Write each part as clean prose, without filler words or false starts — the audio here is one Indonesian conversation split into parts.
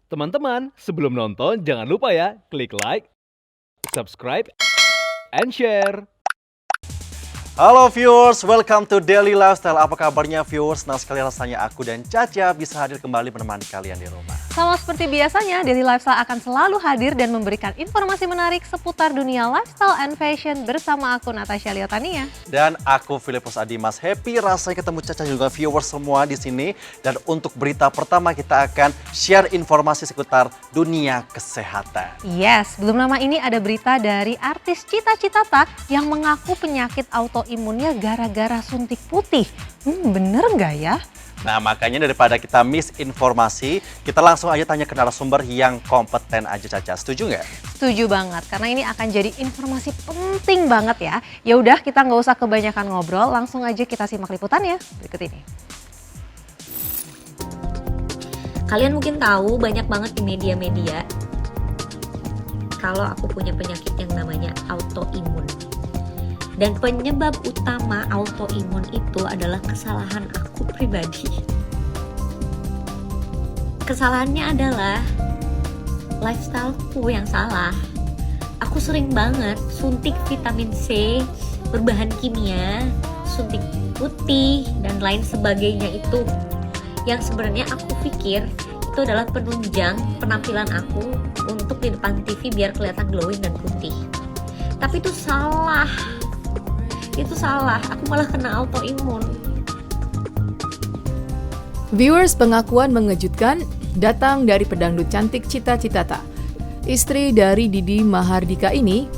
Teman-teman, sebelum nonton jangan lupa ya, klik like, subscribe, and share. Halo viewers, welcome to Daily Lifestyle. Apa kabarnya viewers? Nah sekali rasanya aku dan Caca bisa hadir kembali menemani kalian di rumah. Sama seperti biasanya, Daily Lifestyle akan selalu hadir dan memberikan informasi menarik seputar dunia lifestyle and fashion bersama aku Natasha Liotania. Dan aku Filipus Adimas, happy rasanya ketemu Caca juga viewers semua di sini. Dan untuk berita pertama kita akan share informasi seputar dunia kesehatan. Yes, belum lama ini ada berita dari artis Cita Citata yang mengaku penyakit autoimunnya gara-gara suntik putih. Bener nggak ya? Nah makanya daripada kita miss informasi, kita langsung aja tanya ke narasumber yang kompeten aja Caca. Setuju nggak? Setuju banget, karena ini akan jadi informasi penting banget ya. Ya udah, kita nggak usah kebanyakan ngobrol, langsung aja kita simak liputannya berikut ini. Kalian mungkin tahu banyak banget di media-media kalau aku punya penyakit yang namanya autoimun. Dan penyebab utama autoimun itu adalah kesalahan aku pribadi. Kesalahannya adalah lifestyleku yang salah. Aku sering banget suntik vitamin C, berbahan kimia, suntik putih, dan lain sebagainya itu. Yang sebenarnya aku pikir itu adalah penunjang penampilan aku untuk di depan TV biar kelihatan glowing dan putih. Tapi itu salah. Itu salah, aku malah kena autoimun. Viewers, pengakuan mengejutkan datang dari pedangdut cantik Cita Citata. Istri dari Didi Mahardika ini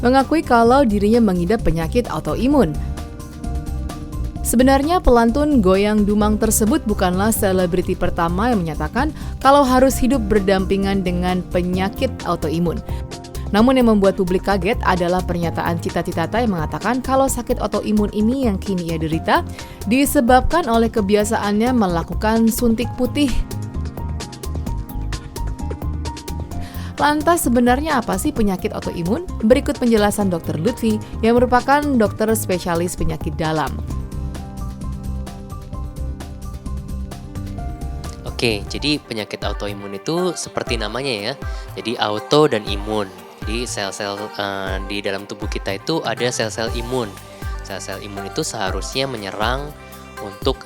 mengakui kalau dirinya mengidap penyakit autoimun. Sebenarnya pelantun goyang dumang tersebut bukanlah selebriti pertama yang menyatakan kalau harus hidup berdampingan dengan penyakit autoimun. Namun yang membuat publik kaget adalah pernyataan Cita Citata yang mengatakan kalau sakit autoimun ini yang kini ia derita disebabkan oleh kebiasaannya melakukan suntik putih. Lantas sebenarnya apa sih penyakit autoimun? Berikut penjelasan Dr. Lutfi yang merupakan dokter spesialis penyakit dalam. Oke, jadi penyakit autoimun itu seperti namanya ya. Jadi auto dan imun. Jadi sel-sel di dalam tubuh kita itu ada sel-sel imun. Sel-sel imun itu seharusnya menyerang untuk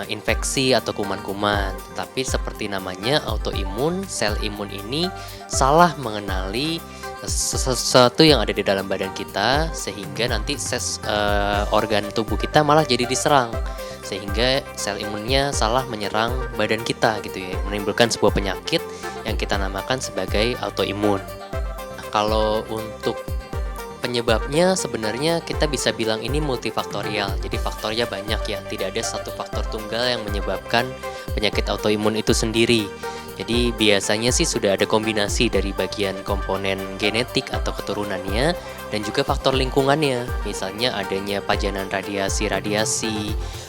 infeksi atau kuman-kuman. Tapi seperti namanya autoimun, sel imun ini salah mengenali sesuatu yang ada di dalam badan kita sehingga nanti organ tubuh kita malah jadi diserang. Sehingga sel imunnya salah menyerang badan kita gitu ya, menimbulkan sebuah penyakit yang kita namakan sebagai autoimun. Kalau untuk penyebabnya sebenarnya kita bisa bilang ini multifaktorial. Jadi faktornya banyak ya, tidak ada satu faktor tunggal yang menyebabkan penyakit autoimun itu sendiri. Jadi biasanya sih sudah ada kombinasi dari bagian komponen genetik atau keturunannya dan juga faktor lingkungannya. Misalnya adanya pajanan radiasi,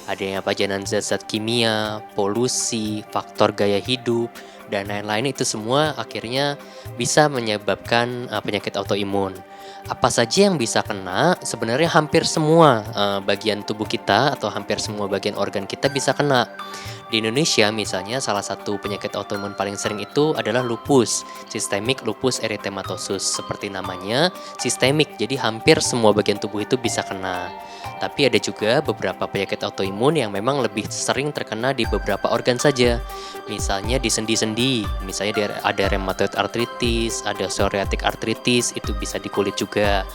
adanya pajanan zat-zat kimia, polusi, faktor gaya hidup, dan lain-lain itu semua akhirnya bisa menyebabkan penyakit autoimun. Apa saja yang bisa kena? Sebenarnya hampir semua bagian tubuh kita atau hampir semua bagian organ kita bisa kena. Di Indonesia misalnya salah satu penyakit autoimun paling sering itu adalah lupus, Systemic Lupus Erythematosus. Seperti namanya, sistemik, jadi hampir semua bagian tubuh itu bisa kena. Tapi ada juga beberapa penyakit autoimun yang memang lebih sering terkena di beberapa organ saja. Misalnya di sendi-sendi, misalnya ada rheumatoid arthritis, ada psoriatic arthritis, itu bisa di kulit juga.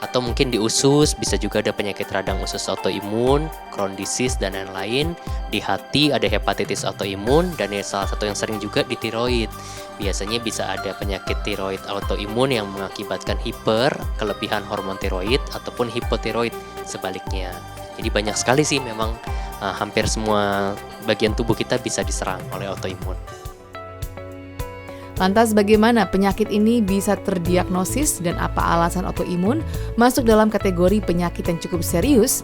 Atau mungkin di usus, bisa juga ada penyakit radang usus autoimun, Crohn disease, dan lain-lain. Di hati ada hepatitis autoimun, dan salah satu yang sering juga di tiroid. Biasanya bisa ada penyakit tiroid autoimun yang mengakibatkan kelebihan hormon tiroid, ataupun hipotiroid sebaliknya. Jadi banyak sekali sih memang hampir semua bagian tubuh kita bisa diserang oleh autoimun. Lantas bagaimana penyakit ini bisa terdiagnosis dan apa alasan autoimun masuk dalam kategori penyakit yang cukup serius?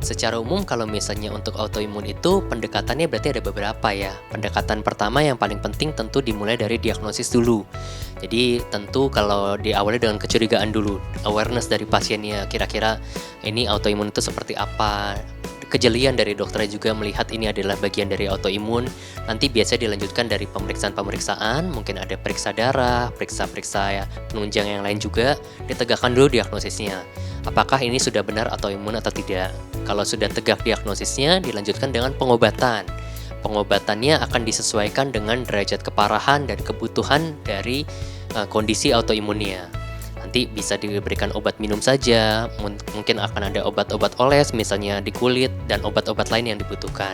Secara umum kalau misalnya untuk autoimun itu pendekatannya berarti ada beberapa ya. Pendekatan pertama yang paling penting tentu dimulai dari diagnosis dulu. Jadi tentu kalau diawali dengan kecurigaan dulu, awareness dari pasiennya, kira-kira ini autoimun itu seperti apa, kejelian dari dokternya juga melihat ini adalah bagian dari autoimun, nanti biasa dilanjutkan dari pemeriksaan-pemeriksaan, mungkin ada periksa darah, periksa-periksa ya, penunjang yang lain juga, ditegakkan dulu diagnosisnya. Apakah ini sudah benar autoimun atau tidak? Kalau sudah tegak diagnosisnya, dilanjutkan dengan pengobatan. Pengobatannya akan disesuaikan dengan derajat keparahan dan kebutuhan dari kondisi autoimunnya. Nanti bisa diberikan obat minum saja, mungkin akan ada obat-obat oles misalnya di kulit dan obat-obat lain yang dibutuhkan.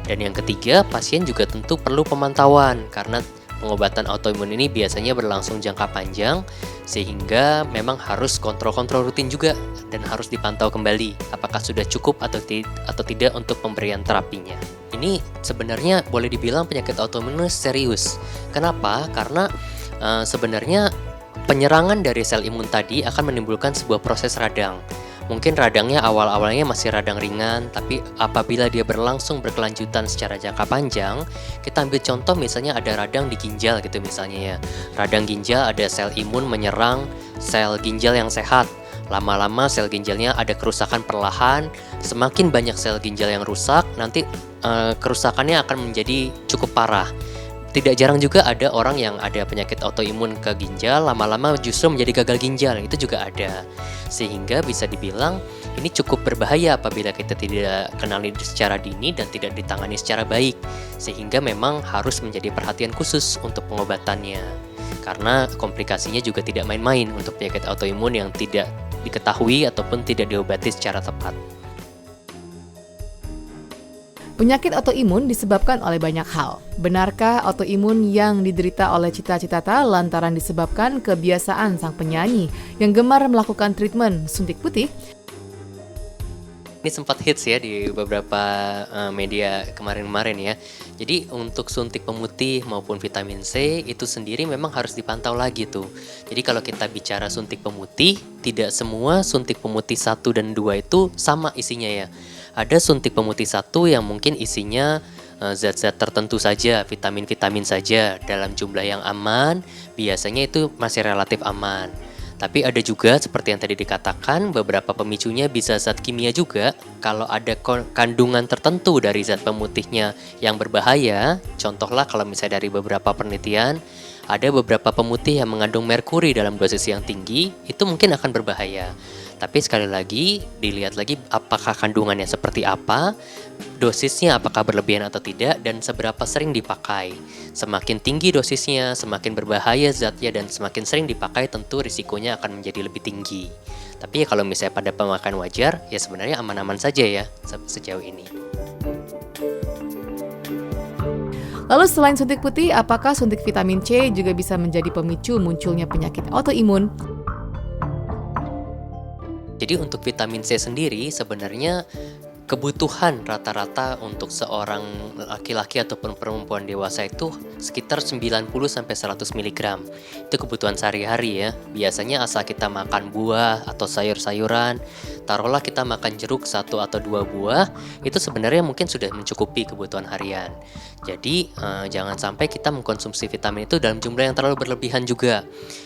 Dan yang ketiga, pasien juga tentu perlu pemantauan karena pengobatan autoimun ini biasanya berlangsung jangka panjang sehingga memang harus kontrol-kontrol rutin juga dan harus dipantau kembali apakah sudah cukup atau tidak untuk pemberian terapinya. Ini sebenarnya boleh dibilang penyakit autoimun serius. Kenapa? Karena sebenarnya penyerangan dari sel imun tadi akan menimbulkan sebuah proses radang. Mungkin radangnya awal-awalnya masih radang ringan, tapi apabila dia berlangsung berkelanjutan secara jangka panjang, kita ambil contoh misalnya ada radang di ginjal gitu misalnya ya. Radang ginjal ada sel imun menyerang sel ginjal yang sehat. Lama-lama sel ginjalnya ada kerusakan perlahan, semakin banyak sel ginjal yang rusak, nanti kerusakannya akan menjadi cukup parah. Tidak jarang juga ada orang yang ada penyakit autoimun ke ginjal, lama-lama justru menjadi gagal ginjal, itu juga ada. Sehingga bisa dibilang ini cukup berbahaya apabila kita tidak kenali secara dini dan tidak ditangani secara baik. Sehingga memang harus menjadi perhatian khusus untuk pengobatannya. Karena komplikasinya juga tidak main-main untuk penyakit autoimun yang tidak diketahui ataupun tidak diobati secara tepat. Penyakit autoimun disebabkan oleh banyak hal. Benarkah autoimun yang diderita oleh Cita Citata lantaran disebabkan kebiasaan sang penyanyi yang gemar melakukan treatment suntik putih? Ini sempat hits ya di beberapa media kemarin-kemarin ya. Jadi untuk suntik pemutih maupun vitamin C itu sendiri memang harus dipantau lagi tuh. Jadi kalau kita bicara suntik pemutih, tidak semua suntik pemutih 1 dan 2 itu sama isinya ya. Ada suntik pemutih 1 yang mungkin isinya zat-zat tertentu saja, vitamin-vitamin saja dalam jumlah yang aman, biasanya itu masih relatif aman. Tapi ada juga seperti yang tadi dikatakan, beberapa pemicunya bisa zat kimia juga. Kalau ada kandungan tertentu dari zat pemutihnya yang berbahaya, contohlah kalau misalnya dari beberapa penelitian, ada beberapa pemutih yang mengandung merkuri dalam dosis yang tinggi, itu mungkin akan berbahaya. Tapi sekali lagi, dilihat lagi apakah kandungannya seperti apa, dosisnya apakah berlebihan atau tidak, dan seberapa sering dipakai. Semakin tinggi dosisnya, semakin berbahaya zatnya, dan semakin sering dipakai tentu risikonya akan menjadi lebih tinggi. Tapi ya kalau misalnya pada pemakaian wajar, ya sebenarnya aman-aman saja ya sejauh ini. Lalu selain suntik putih, apakah suntik vitamin C juga bisa menjadi pemicu munculnya penyakit autoimun? Jadi untuk vitamin C sendiri sebenarnya kebutuhan rata-rata untuk seorang laki-laki ataupun perempuan dewasa itu sekitar 90-100 mg. Itu kebutuhan sehari-hari ya. Biasanya asal kita makan buah atau sayur-sayuran, taruhlah kita makan jeruk 1 atau 2 buah, itu sebenarnya mungkin sudah mencukupi kebutuhan harian. Jadi jangan sampai kita mengkonsumsi vitamin itu dalam jumlah yang terlalu berlebihan juga.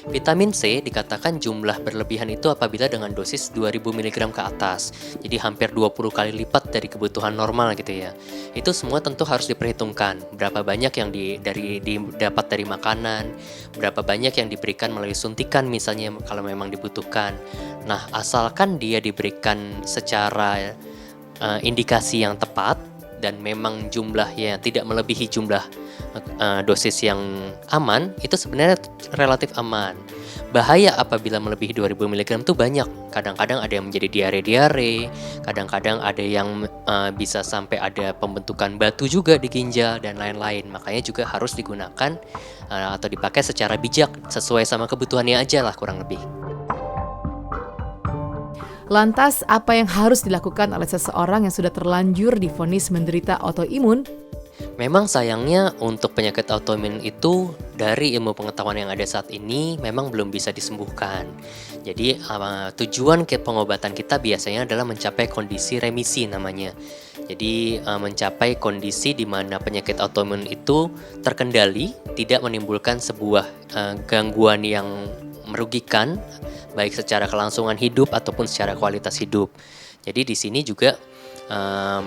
Vitamin C dikatakan jumlah berlebihan itu apabila dengan dosis 2000 mg ke atas. Jadi hampir 20 kali lipat dari kebutuhan normal gitu ya. Itu semua tentu harus diperhitungkan. Berapa banyak yang didapat dari makanan, berapa banyak yang diberikan melalui suntikan misalnya kalau memang dibutuhkan. Nah, asalkan dia diberikan secara indikasi yang tepat dan memang jumlahnya tidak melebihi jumlah dosis yang aman, itu sebenarnya relatif aman. Bahaya apabila melebihi 2000 mg itu banyak. Kadang-kadang ada yang menjadi diare-diare, kadang-kadang ada yang bisa sampai ada pembentukan batu juga di ginjal dan lain-lain. Makanya juga harus digunakan atau dipakai secara bijak, sesuai sama kebutuhannya aja lah kurang lebih. Lantas, apa yang harus dilakukan oleh seseorang yang sudah terlanjur divonis menderita autoimun? Memang sayangnya untuk penyakit autoimun itu dari ilmu pengetahuan yang ada saat ini memang belum bisa disembuhkan. Jadi tujuan pengobatan kita biasanya adalah mencapai kondisi remisi namanya. Jadi mencapai kondisi di mana penyakit autoimun itu terkendali, tidak menimbulkan sebuah gangguan yang merugikan baik secara kelangsungan hidup ataupun secara kualitas hidup. Jadi di sini juga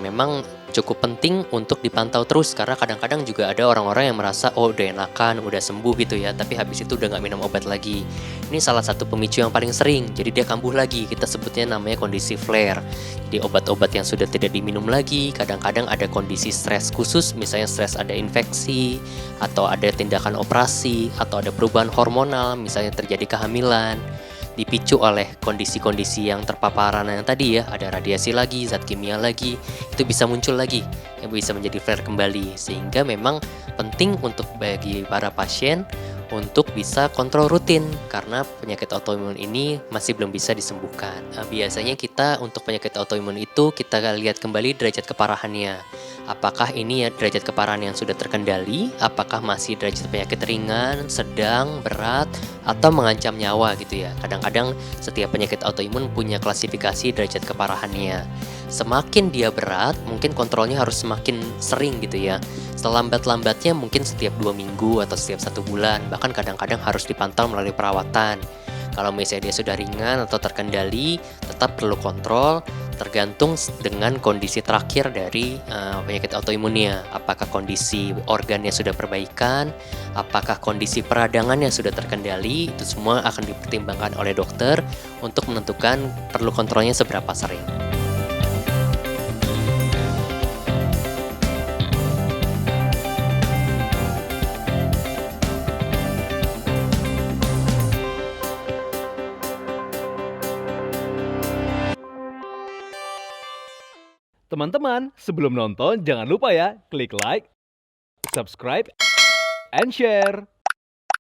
memang cukup penting untuk dipantau terus karena kadang-kadang juga ada orang-orang yang merasa oh udah enakan, udah sembuh gitu ya, tapi habis itu udah nggak minum obat lagi. Ini salah satu pemicu yang paling sering, jadi dia kambuh lagi. Kita sebutnya namanya kondisi flare. Jadi obat-obat yang sudah tidak diminum lagi, kadang-kadang ada kondisi stres khusus, misalnya stres ada infeksi, atau ada tindakan operasi, atau ada perubahan hormonal, misalnya terjadi kehamilan, dipicu oleh kondisi-kondisi yang terpaparan yang tadi ya, ada radiasi lagi, zat kimia lagi, itu bisa muncul lagi, yang bisa menjadi flare kembali. Sehingga memang penting untuk bagi para pasien untuk bisa kontrol rutin karena penyakit autoimun ini masih belum bisa disembuhkan. Biasanya kita untuk penyakit autoimun itu kita lihat kembali derajat keparahannya. Apakah ini ya derajat keparahan yang sudah terkendali, apakah masih derajat penyakit ringan, sedang, berat, atau mengancam nyawa gitu ya. Kadang-kadang setiap penyakit autoimun punya klasifikasi derajat keparahannya. Semakin dia berat, mungkin kontrolnya harus semakin sering gitu ya. Selambat-lambatnya mungkin setiap 2 minggu atau setiap 1 bulan, bahkan kadang-kadang harus dipantau melalui perawatan. Kalau misalnya dia sudah ringan atau terkendali, tetap perlu kontrol tergantung dengan kondisi terakhir dari penyakit autoimunnya. Apakah kondisi organnya sudah perbaikan, apakah kondisi peradangannya sudah terkendali, itu semua akan dipertimbangkan oleh dokter untuk menentukan perlu kontrolnya seberapa sering. Teman-teman, sebelum nonton jangan lupa ya klik like, subscribe, and share.